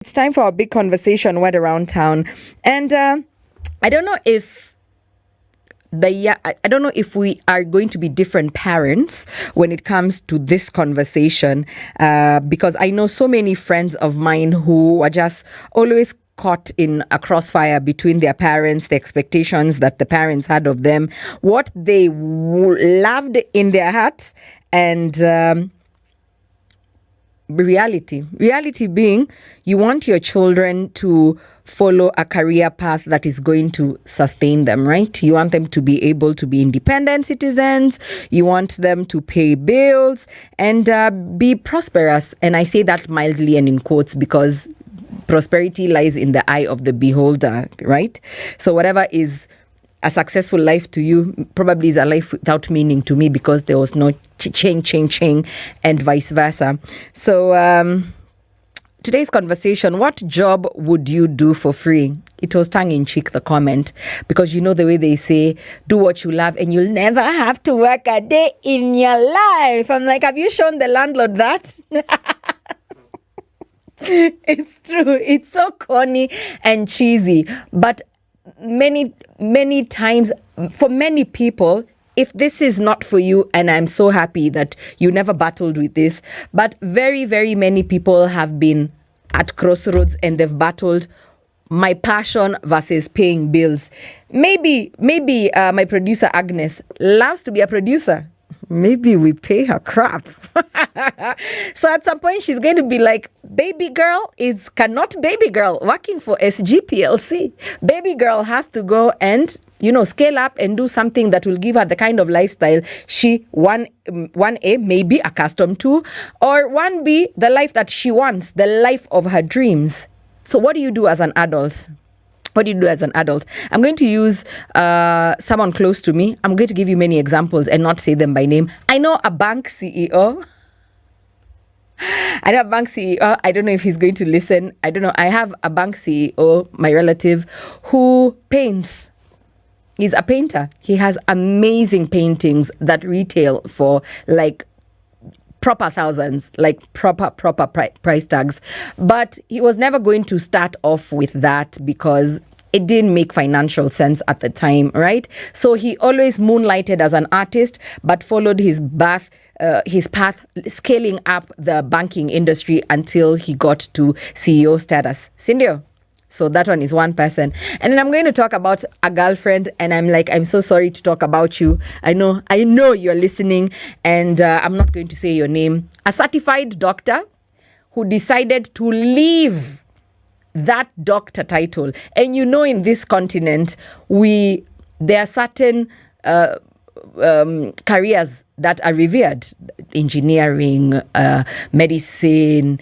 It's time for a big conversation went around town, and I don't know if I don't know if we are going to be different parents when it comes to this conversation, because I know so many friends of mine who are just always caught in a crossfire between their parents, the expectations that the parents had of them, what they loved in their hearts, and reality being you want your children to follow a career path that is going to sustain them, right? You want them to be able to be independent citizens. You want them to pay bills and be prosperous. And I say that mildly and in quotes because prosperity lies in the eye of the beholder, right? So whatever is a successful life to you probably is a life without meaning to me because there was no ching, and vice versa. So today's conversation, what job would you do for free? It was tongue-in-cheek, the comment, because you know the way they say, do what you love and you'll never have to work a day in your life. I'm like, have you shown the landlord that? It's true. It's so corny and cheesy. But many times, for many people, if this is not for you, and I'm so happy that you never battled with this, but very, very many people have been at crossroads and they've battled my passion versus paying bills. Maybe my producer Agnes loves to be a producer. Maybe we pay her crap. So at some point she's going to be like, baby girl cannot baby girl working for SGPLC. Baby girl has to go and, scale up and do something that will give her the kind of lifestyle she, 1A, may be accustomed to, or 1B, the life that she wants, the life of her dreams. So what do you do as an adult? What do you do as an adult? I'm going to use someone close to me. I'm going to give you many examples and not say them by name. I know a bank CEO. I don't know if he's going to listen. I don't know. I have a bank CEO, my relative, who paints. He's a painter. He has amazing paintings that retail for like proper thousands, like proper price tags. But he was never going to start off with that because it didn't make financial sense at the time, right? So he always moonlighted as an artist, but followed his path, scaling up the banking industry until he got to CEO status. Sindio? So that one is one person. And then I'm going to talk about a girlfriend, and I'm like, I'm so sorry to talk about you. I know you're listening, and I'm not going to say your name. A certified doctor who decided to leave that doctor title. And in this continent, there are certain careers that are revered. Engineering, medicine,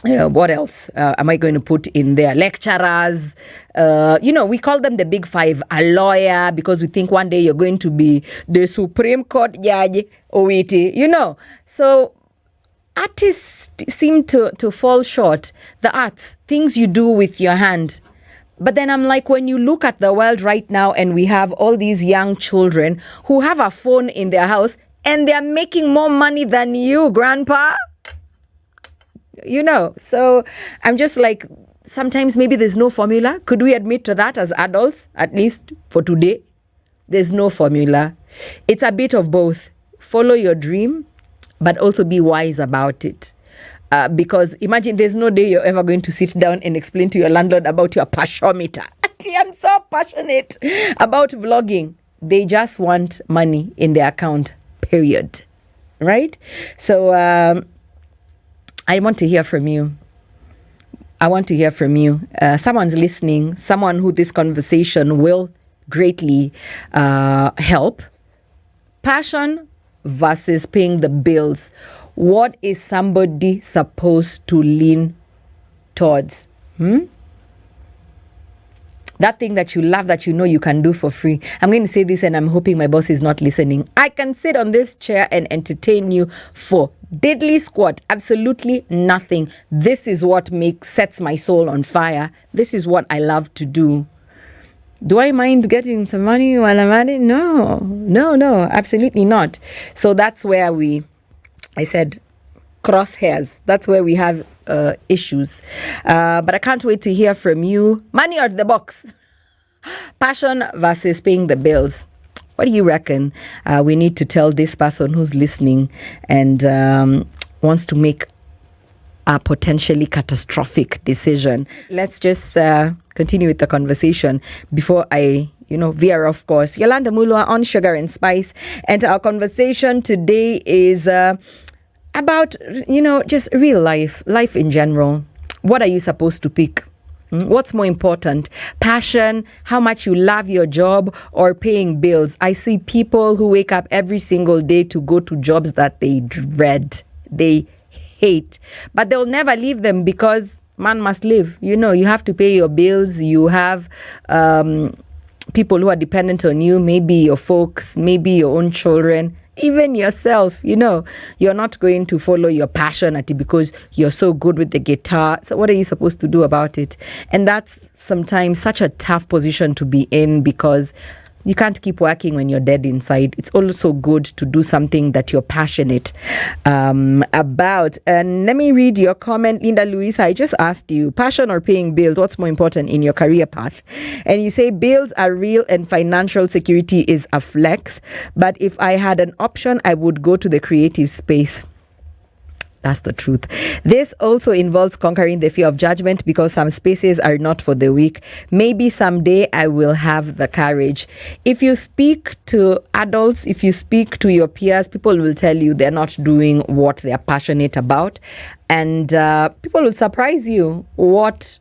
what else am I going to put in there? Lecturers, we call them the big five. A lawyer, because we think one day you're going to be the Supreme Court judge, Owiti, So artists seem to fall short. The arts, things you do with your hand. But then I'm like, when you look at the world right now and we have all these young children who have a phone in their house and they're making more money than you, grandpa. So I'm just like, sometimes maybe there's no formula. Could we admit to that as adults, at least for today? There's no formula. It's a bit of both. Follow your dream, but also be wise about it. Because imagine there's no day you're ever going to sit down and explain to your landlord about your passiometer. I'm so passionate about vlogging. They just want money in their account, period. Right? So, I want to hear from you. Someone's listening, someone who this conversation will greatly help. Passion versus paying the bills. What is somebody supposed to lean towards? That thing that you love, that you can do for free. I'm going to say this and I'm hoping my boss is not listening. I can sit on this chair and entertain you for diddly squat, absolutely nothing. This is what sets my soul on fire. This is what I love to do. Do I mind getting some money while I'm at it? No, absolutely not. So that's where I said, crosshairs. That's where we have issues. But I can't wait to hear from you. Money out the box. Passion versus paying the bills. What do you reckon? We need to tell this person who's listening and wants to make a potentially catastrophic decision. Let's just continue with the conversation before I veer off course. Yolanda, Mulwa on Sugar and Spice. And our conversation today is about, just real life in general. What are you supposed to pick? What's more important? Passion, how much you love your job, or paying bills? I see people who wake up every single day to go to jobs that they dread, they hate, but they'll never leave them because man must live. You have to pay your bills. You have people who are dependent on you, maybe your folks, maybe your own children, even yourself. You're not going to follow your passion at it because you're so good with the guitar. So what are you supposed to do about it? And that's sometimes such a tough position to be in because you can't keep working when you're dead inside. It's also good to do something that you're passionate about. And let me read your comment. Linda Luisa, I just asked you, passion or paying bills, what's more important in your career path? And you say bills are real and financial security is a flex. But if I had an option, I would go to the creative space. That's the truth. This also involves conquering the fear of judgment because some spaces are not for the weak. Maybe someday I will have the courage. If you speak to adults, if you speak to your peers, people will tell you they're not doing what they're passionate about. And people will surprise you what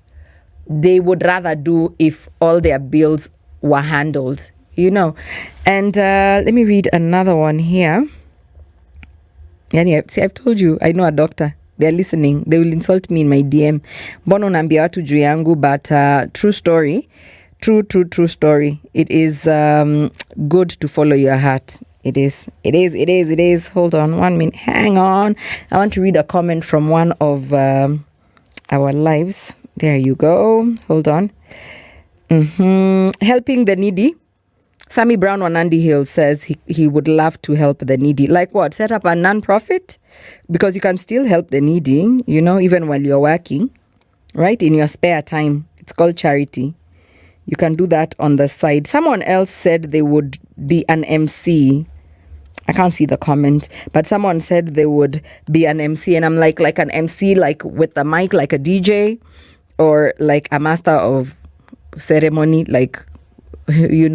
they would rather do if all their bills were handled, And let me read another one here. See, I've told you, I know a doctor. They're listening. They will insult me in my DM. Bono naambia watu juu yangu, but true story. True story. It is good to follow your heart. It is. Hold on 1 minute. Hang on. I want to read a comment from one of our lives. There you go. Hold on. Helping the needy. Sammy Brown on Andy Hill says he would love to help the needy. Like what? Set up a non-profit? Because you can still help the needy, even while you're working, right? In your spare time. It's called charity. You can do that on the side. Someone else said they would be an MC. I can't see the comment, but someone said they would be an MC. And I'm like an MC, like with the mic, like a DJ, or like a master of ceremony, like in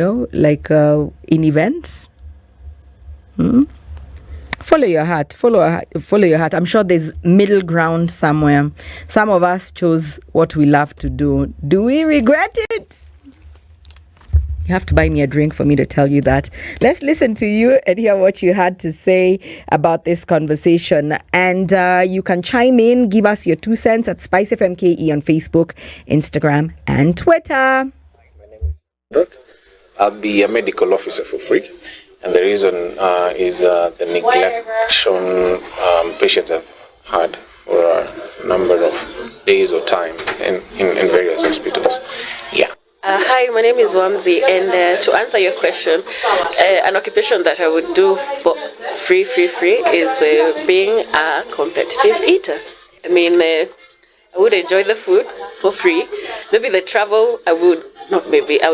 events. Follow your heart. I'm sure there's middle ground somewhere. Some of us chose what we love to do. Do we regret it? You have to buy me a drink for me to tell you that. Let's listen to you and hear what you had to say about this conversation. And you can chime in, give us your 2 cents at Spice FMKE on Facebook, Instagram, and Twitter. I'll be a medical officer for free, and the reason is the neglection patients have had for a number of days or time in various hospitals. Yeah. Hi, my name is Wamzi, and to answer your question, an occupation that I would do for free is being a competitive eater. I mean, I would enjoy the food for free. Maybe the travel, I would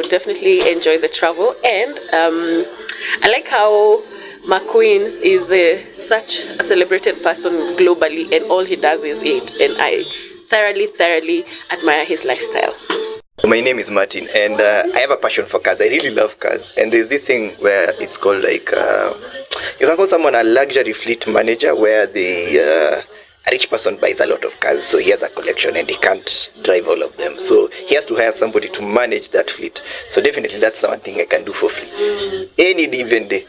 definitely enjoy the travel. And I like how McQueen's is such a celebrated person globally, and all he does is eat. And I thoroughly admire his lifestyle. My name is Martin, and I have a passion for cars. I really love cars. And there's this thing where it's called you can call someone a luxury fleet manager, where a rich person buys a lot of cars, so he has a collection and he can't drive all of them. So he has to hire somebody to manage that fleet. So definitely that's something I can do for free. Any given day.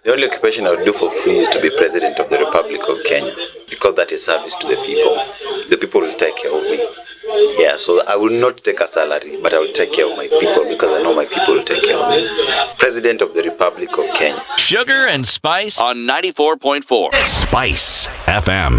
The only occupation I would do for free is to be President of the Republic of Kenya, because that is service to the people. The people will take care of me. Yeah, so I will not take a salary, but I will take care of my people because I know my people will take care of me. President of the Republic of Kenya. Sugar and Spice on 94.4 Spice FM.